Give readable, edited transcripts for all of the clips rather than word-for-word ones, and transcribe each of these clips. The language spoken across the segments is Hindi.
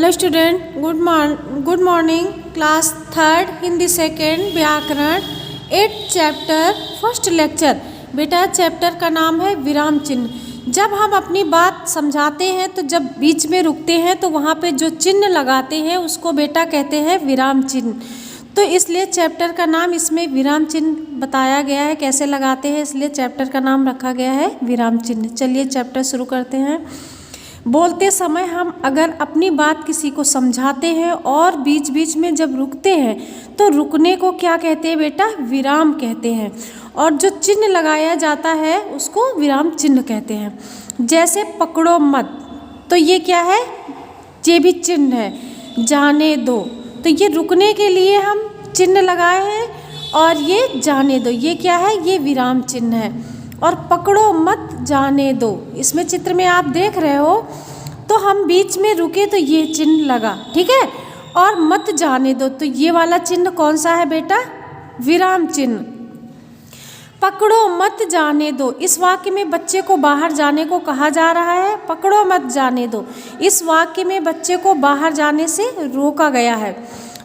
Hello student, good morning. Class third Hindi second व्याकरण 8 चैप्टर फर्स्ट लेक्चर। बेटा चैप्टर का नाम है विराम चिन्ह। जब हम अपनी बात समझाते हैं तो जब बीच में रुकते हैं तो वहाँ पे जो चिन्ह लगाते हैं उसको बेटा कहते हैं विराम चिन्ह। तो इसलिए चैप्टर का नाम इसमें विराम चिन्ह बताया गया है, कैसे लगाते हैं, इसलिए चैप्टर का नाम रखा गया है विराम चिन्ह। चलिए चैप्टर शुरू करते हैं। बोलते समय हम अगर अपनी बात किसी को समझाते हैं और बीच बीच में जब रुकते हैं तो रुकने को क्या कहते हैं बेटा? विराम कहते हैं। और जो चिन्ह लगाया जाता है उसको विराम चिन्ह कहते हैं। जैसे पकड़ो मत, तो ये क्या है? ये भी चिन्ह है। जाने दो, तो ये रुकने के लिए हम चिन्ह लगाए हैं, और ये जाने दो ये क्या है? ये विराम चिन्ह है। और पकड़ो मत जाने दो, इसमें चित्र में आप देख रहे हो, तो हम बीच में रुके तो ये चिन्ह लगा, ठीक है। और मत जाने दो, तो ये वाला चिन्ह कौन सा है बेटा? विराम चिन्ह। पकड़ो मत जाने दो, इस वाक्य में बच्चे को बाहर जाने को कहा जा रहा है। पकड़ो मत जाने दो, इस वाक्य में बच्चे को बाहर जाने से रोका गया है।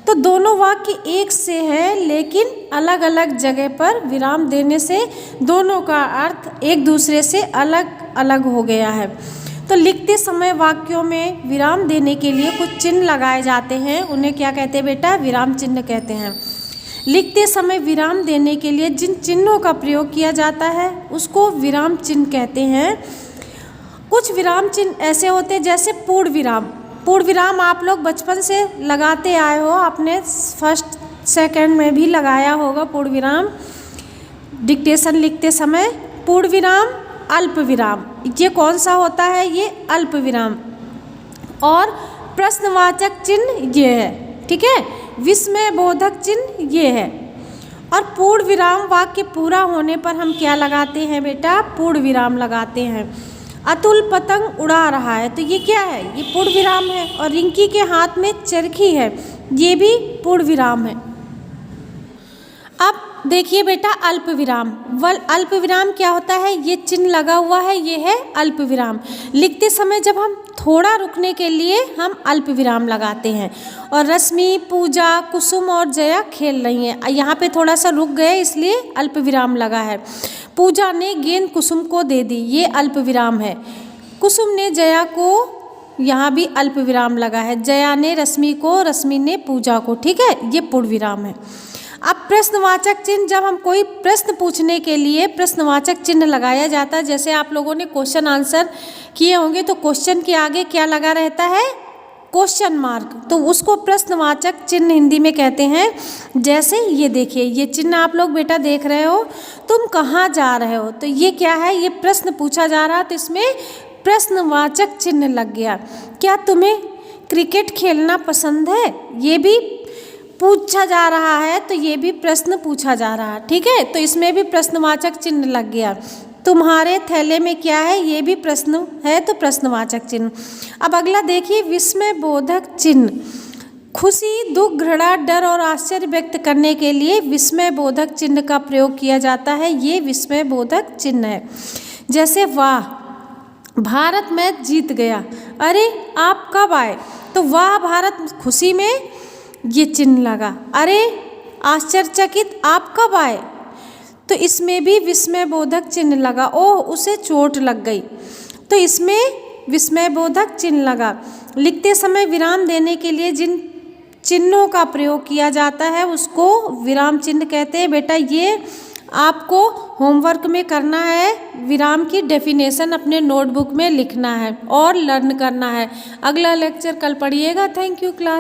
तो दोनों वाक्य एक से है, लेकिन अलग अलग जगह पर विराम देने से दोनों का अर्थ एक दूसरे से अलग अलग हो गया है। तो लिखते समय वाक्यों में विराम देने के लिए कुछ चिन्ह लगाए जाते हैं, उन्हें क्या कहते हैं बेटा? विराम चिन्ह कहते हैं। लिखते समय विराम देने के लिए जिन चिन्हों का प्रयोग किया जाता है उसको विराम चिन्ह कहते हैं। कुछ विराम चिन्ह ऐसे होते हैं जैसे पूर्ण विराम। पूर्ण विराम आप लोग बचपन से लगाते आए हो, आपने फर्स्ट सेकंड में भी लगाया होगा पूर्ण विराम डिक्टेशन लिखते समय। पूर्ण विराम, अल्प विराम, ये कौन सा होता है? ये अल्प विराम। और प्रश्नवाचक चिन्ह ये है, ठीक है। विस्मय बोधक चिन्ह ये है। और पूर्ण विराम वाक्य पूरा होने पर हम क्या लगाते हैं बेटा? पूर्ण विराम लगाते हैं। अतुल पतंग उड़ा रहा है, तो ये क्या है? ये पूर्ण विराम है। और रिंकी के हाथ में चरखी है, ये भी पूर्ण विराम है। अब देखिए बेटा अल्प विराम। अल्प विराम क्या होता है? ये चिन्ह लगा हुआ है, ये है अल्प विराम। लिखते समय जब हम थोड़ा रुकने के लिए हम अल्प विराम लगाते हैं। और रश्मि, पूजा, कुसुम और जया खेल रही हैं, यहाँ पे थोड़ा सा रुक गए इसलिए अल्प विराम लगा है। पूजा ने गेंद कुसुम को दे दी, ये अल्प विराम है। कुसुम ने जया को, यहाँ भी अल्प विराम लगा है। जया ने रश्मि को, रश्मि ने पूजा को, ठीक है, ये पूर्ण विराम है। अब प्रश्नवाचक चिन्ह, जब हम कोई प्रश्न पूछने के लिए प्रश्नवाचक चिन्ह लगाया जाता है, जैसे आप लोगों ने क्वेश्चन आंसर किए होंगे तो क्वेश्चन के आगे क्या लगा रहता है? क्वेश्चन मार्क, तो उसको प्रश्नवाचक चिन्ह हिंदी में कहते हैं। जैसे ये देखिए, ये चिन्ह आप लोग बेटा देख रहे हो, तुम कहाँ जा रहे हो, तो ये क्या है? ये प्रश्न पूछा जा रहा, तो इसमें प्रश्नवाचक चिन्ह लग गया। क्या तुम्हें क्रिकेट खेलना पसंद है, ये भी पूछा जा रहा है, तो ये भी प्रश्न पूछा जा रहा है, ठीक है, तो इसमें भी प्रश्नवाचक चिन्ह लग गया। तुम्हारे थैले में क्या है, ये भी प्रश्न है, तो प्रश्नवाचक चिन्ह। अब अगला देखिए विस्मय बोधक चिन्ह। खुशी, दुख, घृणा, डर और आश्चर्य व्यक्त करने के लिए विस्मय बोधक चिन्ह का प्रयोग किया जाता है, ये विस्मय बोधक चिन्ह है। जैसे वाह, भारत मैच जीत गया। अरे आप कब आए, तो वाह भारत खुशी में, ये चिन्ह लगा। अरे आश्चर्यचकित, आप कब आए, तो इसमें भी विस्मय बोधक चिन्ह लगा। ओह उसे चोट लग गई, तो इसमें विस्मय बोधक चिन्ह लगा। लिखते समय विराम देने के लिए जिन चिन्हों का प्रयोग किया जाता है उसको विराम चिन्ह कहते हैं। बेटा ये आपको होमवर्क में करना है, विराम की डेफिनेशन अपने नोटबुक में लिखना है और लर्न करना है। अगला लेक्चर कल पढ़िएगा। Thank you class.